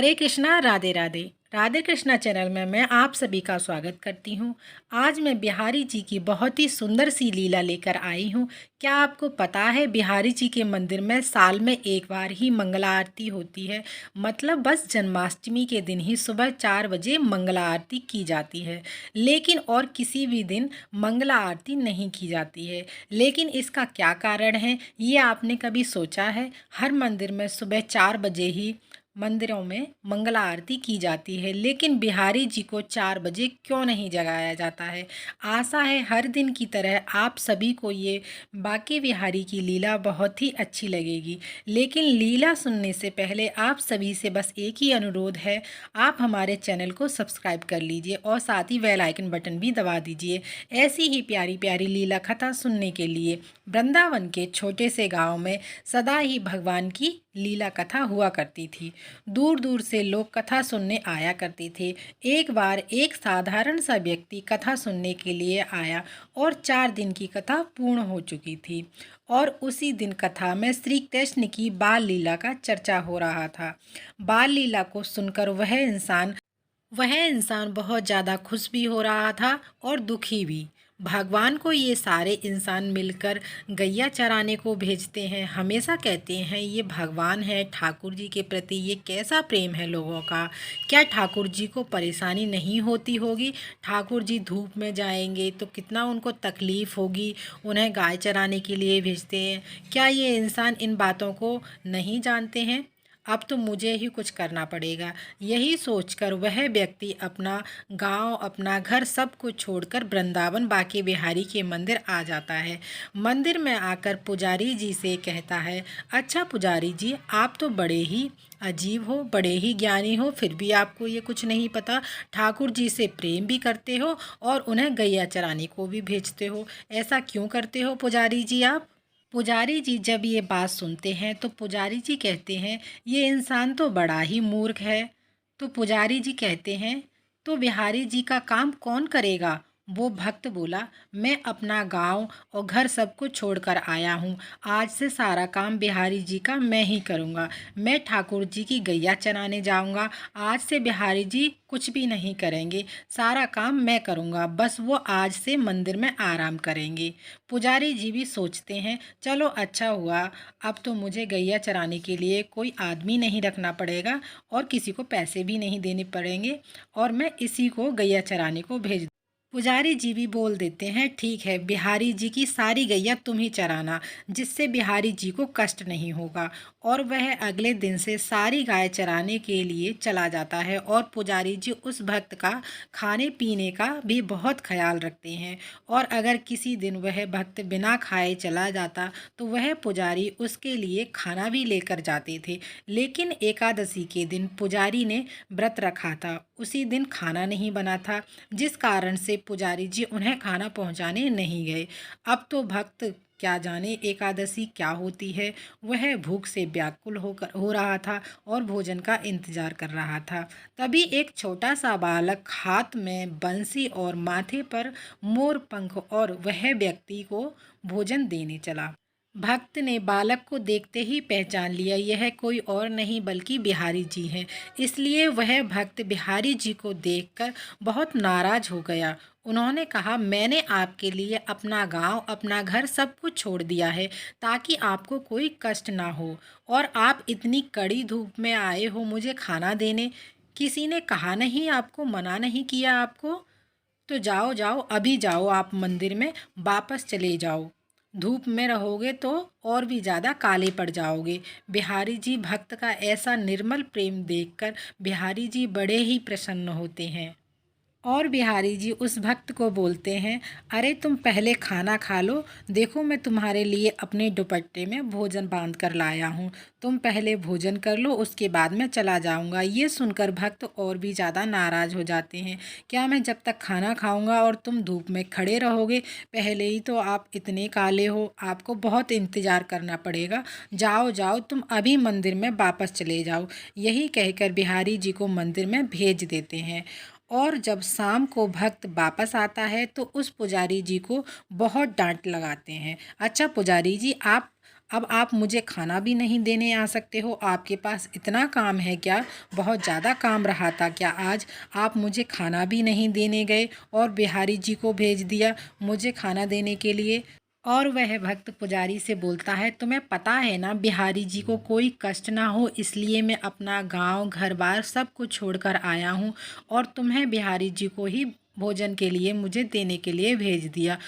हरे Krishna Radhe Radhe. Radhe Krishna channel में मैं आप सभी का स्वागत करती हूँ। आज मैं बिहारी जी की बहुत ही सुंदर सी लीला लेकर आई हूँ। क्या आपको पता है बिहारी जी के मंदिर में साल में एक बार ही मंगला आरती होती है। मतलब बस जन्माष्टमी के दिन ही सुबह 4 बजे मंगला आरती की जाती है, लेकिन और किसी भी दिन मंगला आरती नहीं की जाती है। लेकिन इसका क्या कारण है, ये आपने कभी सोचा है? हर मंदिर में सुबह 4 बजे ही मंदिरों में मंगला आरती की जाती है, लेकिन बिहारी जी को 4 बजे क्यों नहीं जगाया जाता है। आशा है हर दिन की तरह आप सभी को ये बांके बिहारी की लीला बहुत ही अच्छी लगेगी। लेकिन लीला सुनने से पहले आप सभी से बस एक ही अनुरोध है, आप हमारे चैनल को सब्सक्राइब कर लीजिए और साथ ही बेल आइकन बटन भी दबा दीजिए ऐसी ही प्यारी प्यारी लीला कथा सुनने के लिए। वृंदावन के छोटे से गांव में सदा ही भगवान की लीला कथा हुआ करती थी। दूर दूर से लोग कथा सुनने आया करते थे। एक बार एक साधारण सा व्यक्ति कथा सुनने के लिए आया और 4 दिन की कथा पूर्ण हो चुकी थी और उसी दिन कथा में श्री कृष्ण की बाल लीला का चर्चा हो रहा था। बाल लीला को सुनकर वह इंसान बहुत ज़्यादा खुश भी हो रहा था और दुखी भी। भगवान को ये सारे इंसान मिलकर गैया चराने को भेजते हैं। हमेशा कहते हैं ये भगवान है, ठाकुर जी के प्रति ये कैसा प्रेम है लोगों का। क्या ठाकुर जी को परेशानी नहीं होती होगी? ठाकुर जी धूप में जाएंगे तो कितना उनको तकलीफ़ होगी, उन्हें गाय चराने के लिए भेजते हैं। क्या ये इंसान इन बातों को नहीं जानते हैं? अब तो मुझे ही कुछ करना पड़ेगा। यही सोचकर वह व्यक्ति अपना गांव, अपना घर सब कुछ छोड़कर वृंदावन बांके बिहारी के मंदिर आ जाता है। मंदिर में आकर पुजारी जी से कहता है, अच्छा पुजारी जी, आप तो बड़े ही अजीब हो, बड़े ही ज्ञानी हो, फिर भी आपको ये कुछ नहीं पता। ठाकुर जी से प्रेम भी करते हो और उन्हें गैया चराने को भी भेजते हो। ऐसा क्यों करते हो पुजारी जी आप? पुजारी जी जब ये बात सुनते हैं तो पुजारी जी कहते हैं, ये इंसान तो बड़ा ही मूर्ख है। तो पुजारी जी कहते हैं, तो बिहारी जी का काम कौन करेगा? वो भक्त बोला, मैं अपना गांव और घर सब कुछ छोड़कर आया हूँ। आज से सारा काम बिहारी जी का मैं ही करूँगा। मैं ठाकुर जी की गैया चराने जाऊँगा। आज से बिहारी जी कुछ भी नहीं करेंगे, सारा काम मैं करूँगा। बस वो आज से मंदिर में आराम करेंगे। पुजारी जी भी सोचते हैं, चलो अच्छा हुआ, अब तो मुझे गैया चराने के लिए कोई आदमी नहीं रखना पड़ेगा और किसी को पैसे भी नहीं देने पड़ेंगे और मैं इसी को गैया चराने को भेज। पुजारी जी भी बोल देते हैं, ठीक है, बिहारी जी की सारी गैया तुम ही चराना, जिससे बिहारी जी को कष्ट नहीं होगा। और वह अगले दिन से सारी गाय चराने के लिए चला जाता है और पुजारी जी उस भक्त का खाने पीने का भी बहुत ख्याल रखते हैं। और अगर किसी दिन वह भक्त बिना खाए चला जाता तो वह पुजारी उसके लिए खाना भी लेकर जाते थे। लेकिन एकादशी के दिन पुजारी ने व्रत रखा था, उसी दिन खाना नहीं बना था, जिस कारण से पुजारी जी उन्हें खाना पहुंचाने नहीं गए। अब तो भक्त क्या जाने एकादशी क्या होती है, वह भूख से व्याकुल हो रहा था और भोजन का इंतजार कर रहा था। तभी एक छोटा सा बालक हाथ में बंसी और माथे पर मोर पंख और वह व्यक्ति को भोजन देने चला। भक्त ने बालक को देखते ही पहचान लिया, यह कोई और नहीं बल्कि बिहारी जी हैं। इसलिए वह भक्त बिहारी जी को देखकर बहुत नाराज हो गया। उन्होंने कहा, मैंने आपके लिए अपना गांव, अपना घर सब कुछ छोड़ दिया है ताकि आपको कोई कष्ट ना हो, और आप इतनी कड़ी धूप में आए हो मुझे खाना देने। किसी ने कहा नहीं आपको, मना नहीं किया आपको? तो जाओ जाओ, अभी जाओ, आप मंदिर में वापस चले जाओ। धूप में रहोगे तो और भी ज़्यादा काले पड़ जाओगे। बिहारी जी भक्त का ऐसा निर्मल प्रेम देखकर बिहारी जी बड़े ही प्रसन्न होते हैं और बिहारी जी उस भक्त को बोलते हैं, अरे तुम पहले खाना खा लो, देखो मैं तुम्हारे लिए अपने दुपट्टे में भोजन बांध कर लाया हूँ। तुम पहले भोजन कर लो, उसके बाद मैं चला जाऊँगा। ये सुनकर भक्त और भी ज़्यादा नाराज़ हो जाते हैं। क्या मैं जब तक खाना खाऊँगा और तुम धूप में खड़े रहोगे? पहले ही तो आप इतने काले हो, आपको बहुत इंतज़ार करना पड़ेगा। जाओ जाओ, तुम अभी मंदिर में वापस चले जाओ। यही कहकर बिहारी जी को मंदिर में भेज देते हैं। और जब शाम को भक्त वापस आता है तो उस पुजारी जी को बहुत डांट लगाते हैं। अच्छा पुजारी जी, आप अब आप मुझे खाना भी नहीं देने आ सकते हो? आपके पास इतना काम है क्या? बहुत ज़्यादा काम रहा था क्या आज? आप मुझे खाना भी नहीं देने गए और बिहारी जी को भेज दिया मुझे खाना देने के लिए। और वह भक्त पुजारी से बोलता है, तुम्हें पता है ना बिहारी जी को कोई कष्ट ना हो, इसलिए मैं अपना गांव घर बार सब कुछ छोड़कर आया हूँ और तुम्हें बिहारी जी को ही भोजन के लिए मुझे देने के लिए भेज दिया।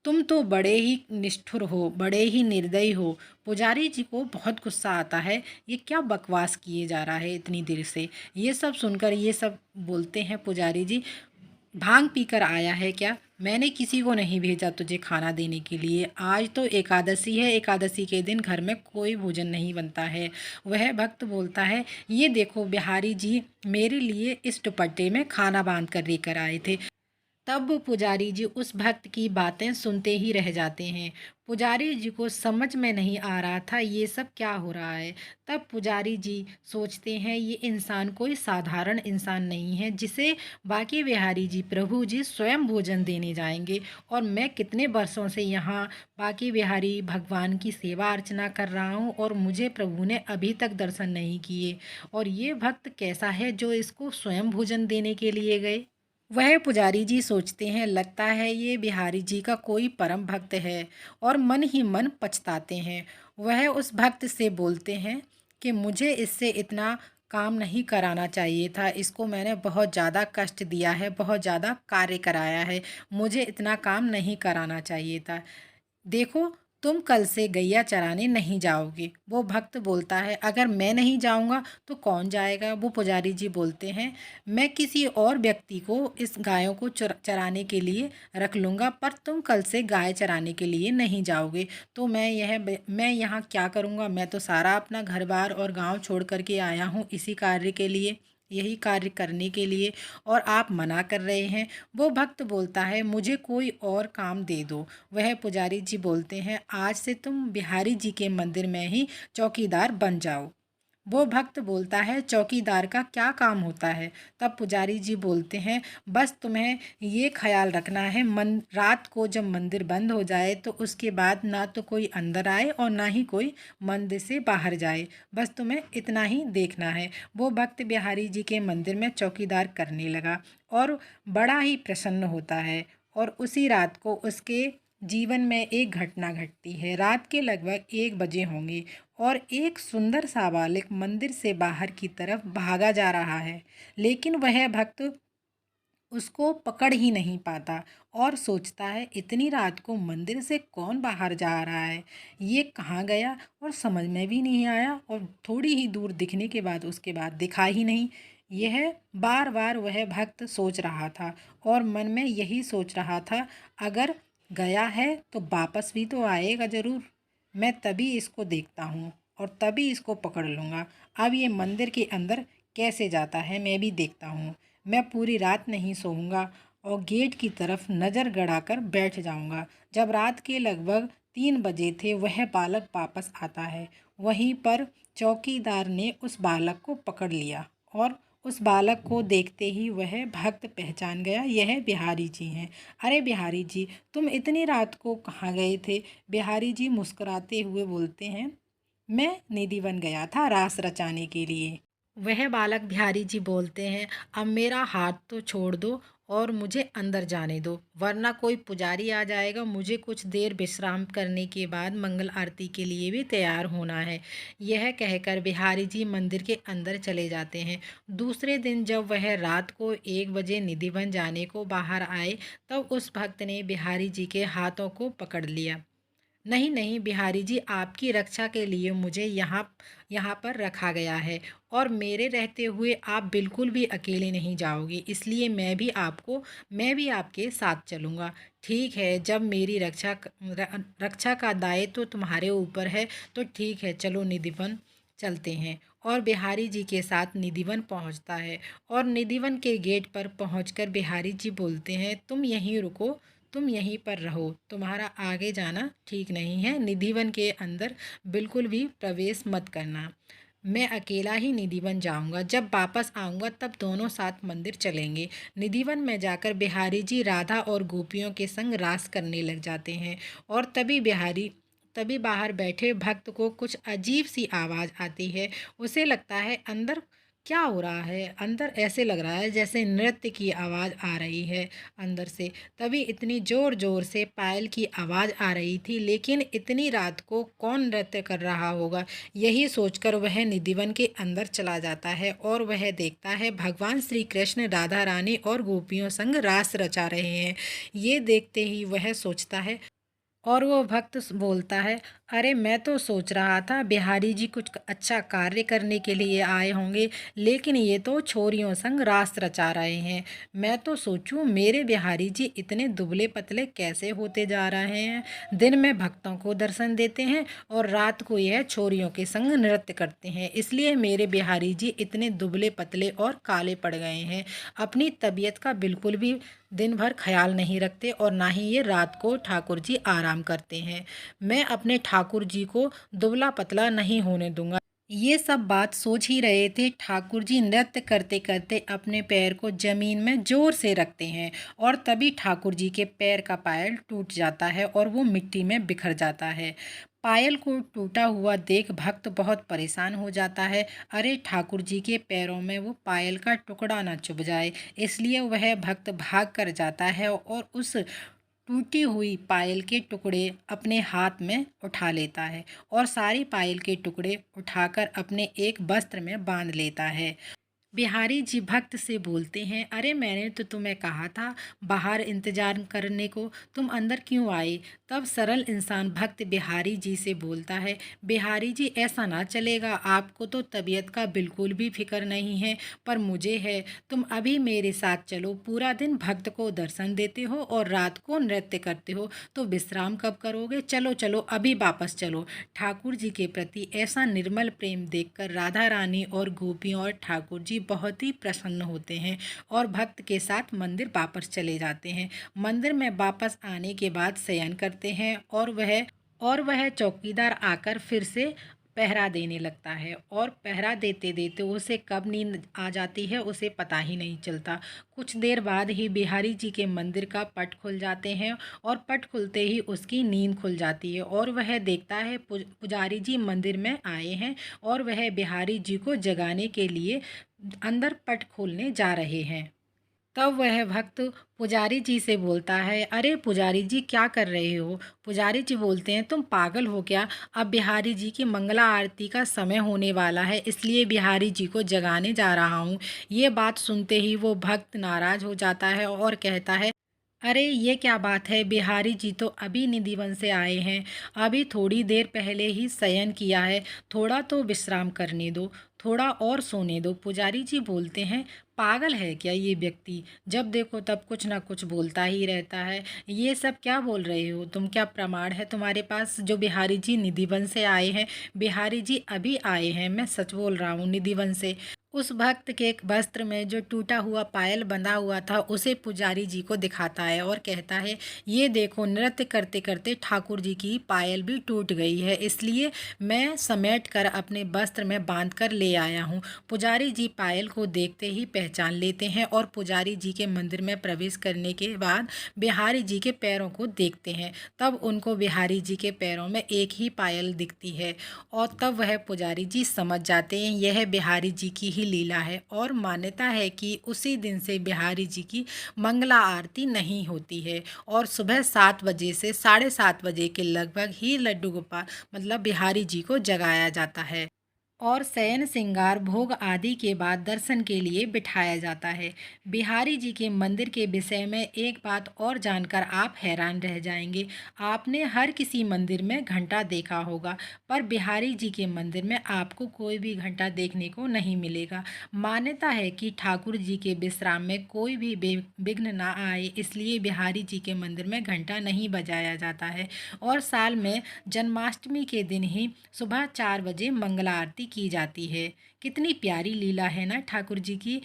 तुम तो बड़े ही निष्ठुर हो, बड़े ही निर्दयी हो। पुजारी जी को बहुत गुस्सा आता है, ये क्या बकवास किए जा रहा है इतनी देर से। ये सब सुनकर ये सब बोलते हैं, पुजारी जी भांग पीकर आया है क्या? मैंने किसी को नहीं भेजा तुझे खाना देने के लिए। आज तो एकादशी है, एकादशी के दिन घर में कोई भोजन नहीं बनता है। वह भक्त बोलता है, ये देखो बिहारी जी मेरे लिए इस दुपट्टे में खाना बांध कर लेकर आए थे। तब पुजारी जी उस भक्त की बातें सुनते ही रह जाते हैं। पुजारी जी को समझ में नहीं आ रहा था ये सब क्या हो रहा है। तब पुजारी जी सोचते हैं ये इंसान कोई साधारण इंसान नहीं है जिसे बाकी बिहारी जी प्रभु जी स्वयं भोजन देने जाएंगे, और मैं कितने वर्षों से यहाँ बाकी बिहारी भगवान की सेवा अर्चना कर रहा हूँ और मुझे प्रभु ने अभी तक दर्शन नहीं किए, और ये भक्त कैसा है जो इसको स्वयं भोजन देने के लिए गए। वह पुजारी जी सोचते हैं, लगता है ये बिहारी जी का कोई परम भक्त है, और मन ही मन पछताते हैं। वह उस भक्त से बोलते हैं कि मुझे इससे इतना काम नहीं कराना चाहिए था, इसको मैंने बहुत ज़्यादा कष्ट दिया है, बहुत ज़्यादा कार्य कराया है, मुझे इतना काम नहीं कराना चाहिए था। देखो तुम कल से गैया चराने नहीं जाओगे। वो भक्त बोलता है, अगर मैं नहीं जाऊंगा तो कौन जाएगा? वो पुजारी जी बोलते हैं, मैं किसी और व्यक्ति को इस गायों को चराने के लिए रख लूँगा, पर तुम कल से गाय चराने के लिए नहीं जाओगे। तो मैं यहाँ क्या करूँगा? मैं तो सारा अपना घर बार और गांव छोड़ करके आया हूँ इसी कार्य के लिए, यही कार्य करने के लिए, और आप मना कर रहे हैं। वो भक्त बोलता है, मुझे कोई और काम दे दो। वह पुजारी जी बोलते हैं, आज से तुम बिहारी जी के मंदिर में ही चौकीदार बन जाओ। वो भक्त बोलता है, चौकीदार का क्या काम होता है? तब पुजारी जी बोलते हैं, बस तुम्हें ये ख्याल रखना है, मन रात को जब मंदिर बंद हो जाए तो उसके बाद ना तो कोई अंदर आए और ना ही कोई मंदिर से बाहर जाए, बस तुम्हें इतना ही देखना है। वो भक्त बिहारी जी के मंदिर में चौकीदार करने लगा और बड़ा ही प्रसन्न होता है। और उसी रात को उसके जीवन में एक घटना घटती है। रात के लगभग 1 बजे होंगे और एक सुंदर सा बालक मंदिर से बाहर की तरफ भागा जा रहा है, लेकिन वह भक्त उसको पकड़ ही नहीं पाता और सोचता है, इतनी रात को मंदिर से कौन बाहर जा रहा है, ये कहाँ गया, और समझ में भी नहीं आया, और थोड़ी ही दूर दिखने के बाद उसके बाद दिखा ही नहीं। यह बार बार वह भक्त सोच रहा था और मन में यही सोच रहा था, अगर गया है तो वापस भी तो आएगा ज़रूर, मैं तभी इसको देखता हूँ और तभी इसको पकड़ लूँगा। अब ये मंदिर के अंदर कैसे जाता है मैं भी देखता हूँ। मैं पूरी रात नहीं सोऊंगा और गेट की तरफ नज़र गड़ाकर बैठ जाऊंगा। जब रात के लगभग 3 बजे थे वह बालक वापस आता है। वहीं पर चौकीदार ने उस बालक को पकड़ लिया और उस बालक को देखते ही वह भक्त पहचान गया, यह बिहारी जी हैं। अरे बिहारी जी, तुम इतनी रात को कहाँ गए थे? बिहारी जी मुस्कुराते हुए बोलते हैं, मैं निधि बन गया था रास रचाने के लिए। वह बालक बिहारी जी बोलते हैं, अब मेरा हाथ तो छोड़ दो और मुझे अंदर जाने दो, वरना कोई पुजारी आ जाएगा। मुझे कुछ देर विश्राम करने के बाद मंगल आरती के लिए भी तैयार होना है। यह कहकर बिहारी जी मंदिर के अंदर चले जाते हैं। दूसरे दिन जब वह रात को 1 बजे निधि बन जाने को बाहर आए, तब उस भक्त ने बिहारी जी के हाथों को पकड़ लिया। नहीं नहीं बिहारी जी, आपकी रक्षा के लिए मुझे यहाँ यहाँ पर रखा गया है, और मेरे रहते हुए आप बिल्कुल भी अकेले नहीं जाओगे, इसलिए मैं भी आपके साथ चलूँगा। ठीक है, जब मेरी रक्षा का दायित्व तो तुम्हारे ऊपर है तो ठीक है, चलो निधिवन चलते हैं। और बिहारी जी के साथ निधिवन पहुंचता है, और निधिवन के गेट पर पहुंचकर बिहारी जी बोलते हैं, तुम यहीं रुको, तुम यहीं पर रहो, तुम्हारा आगे जाना ठीक नहीं है, निधिवन के अंदर बिल्कुल भी प्रवेश मत करना। मैं अकेला ही निधिवन जाऊंगा, जब वापस आऊंगा तब दोनों साथ मंदिर चलेंगे। निधिवन में जाकर बिहारी जी राधा और गोपियों के संग रास करने लग जाते हैं, और तभी बिहारी तभी बाहर बैठे भक्त को कुछ अजीब सी आवाज़ आती है। उसे लगता है अंदर क्या हो रहा है, अंदर ऐसे लग रहा है जैसे नृत्य की आवाज़ आ रही है अंदर से। तभी इतनी ज़ोर ज़ोर से पायल की आवाज़ आ रही थी, लेकिन इतनी रात को कौन नृत्य कर रहा होगा, यही सोचकर वह निधिवन के अंदर चला जाता है और वह देखता है भगवान श्री कृष्ण राधा रानी और गोपियों संग रास रचा रहे हैं। ये देखते ही वह सोचता है और वो भक्त बोलता है, अरे मैं तो सोच रहा था बिहारी जी कुछ अच्छा कार्य करने के लिए आए होंगे, लेकिन ये तो छोरियों संग रास रचा रहे हैं। मैं तो सोचूं मेरे बिहारी जी इतने दुबले पतले कैसे होते जा रहे हैं। दिन में भक्तों को दर्शन देते हैं और रात को यह छोरियों के संग नृत्य करते हैं, इसलिए मेरे बिहारी जी इतने दुबले पतले और काले पड़ गए हैं। अपनी तबीयत का बिल्कुल भी दिन भर ख्याल नहीं रखते और ना ही ये रात को ठाकुर जी आराम करते हैं। मैं अपने ठाकुर जी को दुबला पतला नहीं होने दूंगा। ये सब बात सोच ही रहे थे, ठाकुर जी नृत्य करते करते अपने पैर को जमीन में जोर से रखते हैं और तभी ठाकुर जी के पैर का पायल टूट जाता है और वो मिट्टी में बिखर जाता है। पायल को टूटा हुआ देख भक्त बहुत परेशान हो जाता है। अरे ठाकुर जी के पैरों में वो पायल का टुकड़ा ना चुभ जाए, इसलिए वह भक्त भाग कर जाता है और उस टूटी हुई पायल के टुकड़े अपने हाथ में उठा लेता है और सारी पायल के टुकड़े उठाकर अपने एक वस्त्र में बांध लेता है। बिहारी जी भक्त से बोलते हैं, अरे मैंने तो तुम्हें कहा था बाहर इंतजार करने को, तुम अंदर क्यों आए। तब सरल इंसान भक्त बिहारी जी से बोलता है, बिहारी जी ऐसा ना चलेगा, आपको तो तबीयत का बिल्कुल भी फिक्र नहीं है, पर मुझे है। तुम अभी मेरे साथ चलो, पूरा दिन भक्त को दर्शन देते हो और रात को नृत्य करते हो, तो विश्राम कब करोगे। चलो चलो अभी वापस चलो। ठाकुर जी के प्रति ऐसा निर्मल प्रेम देखकर राधा रानी और गोपियों और ठाकुर जी बहुत ही प्रसन्न होते हैं और भक्त के साथ मंदिर वापस चले जाते हैं। मंदिर में वापस आने के बाद शयन करते हैं और वह चौकीदार आकर फिर से पहरा देने लगता है और पहरा देते देते उसे कब नींद आ जाती है उसे पता ही नहीं चलता। कुछ देर बाद ही बिहारी जी के मंदिर का पट खुल जाते हैं और पट खुलते ही उसकी नींद खुल जाती है और वह देखता है पुजारी जी मंदिर में आए हैं और वह बिहारी जी को जगाने के लिए अंदर पट खोलने जा रहे हैं। तब वह भक्त पुजारी जी से बोलता है, अरे पुजारी जी क्या कर रहे हो। पुजारी जी बोलते हैं, तुम पागल हो क्या, अब बिहारी जी की मंगला आरती का समय होने वाला है, इसलिए बिहारी जी को जगाने जा रहा हूँ। ये बात सुनते ही वो भक्त नाराज हो जाता है और कहता है, अरे ये क्या बात है, बिहारी जी तो अभी निधिवन से आए हैं, अभी थोड़ी देर पहले ही शयन किया है, थोड़ा तो विश्राम करने दो, थोड़ा और सोने दो। पुजारी जी बोलते हैं, पागल है क्या ये व्यक्ति, जब देखो तब कुछ ना कुछ बोलता ही रहता है। ये सब क्या बोल रहे हो तुम, क्या प्रमाण है तुम्हारे पास जो बिहारी जी निधिवन से आए हैं। बिहारी जी अभी आए हैं, मैं सच बोल रहा हूँ, निधिवन से। उस भक्त के एक वस्त्र में जो टूटा हुआ पायल बंधा हुआ था उसे पुजारी जी को दिखाता है और कहता है, ये देखो नृत्य करते करते ठाकुर जी की पायल भी टूट गई है, इसलिए मैं समेट कर अपने वस्त्र में बांध कर ले आया हूँ। पुजारी जी पायल को देखते ही पहचान लेते हैं और पुजारी जी के मंदिर में प्रवेश करने के बाद बिहारी जी के पैरों को देखते हैं। तब उनको बिहारी जी के पैरों में एक ही पायल दिखती है और तब वह पुजारी जी समझ जाते हैं यह बिहारी जी की ही लीला है और मान्यता है कि उसी दिन से बिहारी जी की मंगला आरती नहीं होती है और सुबह 7 बजे से 7:30 बजे के लगभग ही लड्डू गोपाल मतलब बिहारी जी को जगाया जाता है और शयन श्रृंगार भोग आदि के बाद दर्शन के लिए बिठाया जाता है। बिहारी जी के मंदिर के विषय में एक बात और जानकर आप हैरान रह जाएंगे। आपने हर किसी मंदिर में घंटा देखा होगा, पर बिहारी जी के मंदिर में आपको कोई भी घंटा देखने को नहीं मिलेगा। मान्यता है कि ठाकुर जी के विश्राम में कोई भी विघ्न ना आए, इसलिए बिहारी जी के मंदिर में घंटा नहीं बजाया जाता है और साल में जन्माष्टमी के दिन ही सुबह 4 बजे मंगला आरती की जाती है। कितनी प्यारी लीला है ना ठाकुर जी की।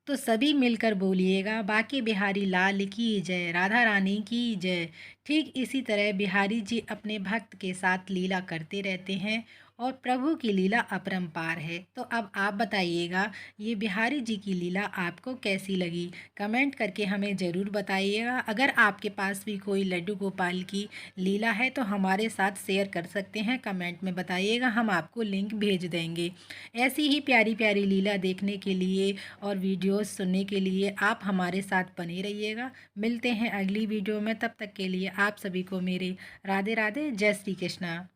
तो सभी मिलकर बोलिएगा, बाकी बिहारी लाल की जय, राधा रानी की जय। ठीक इसी तरह बिहारी जी अपने भक्त के साथ लीला करते रहते हैं और प्रभु की लीला अपरंपार है। तो अब आप बताइएगा ये बिहारी जी की लीला आपको कैसी लगी? कमेंट करके हमें ज़रूर बताइएगा। अगर आपके पास भी कोई लड्डू गोपाल की लीला है तो हमारे साथ शेयर कर सकते हैं, कमेंट में बताइएगा, हम आपको लिंक भेज देंगे। ऐसी ही प्यारी प्यारी लीला देखने के लिए और वीडियोस सुनने के लिए आप हमारे साथ बने रहिएगा। मिलते हैं अगली वीडियो में, तब तक के लिए आप सभी को मेरे राधे राधे, जय श्री कृष्णा।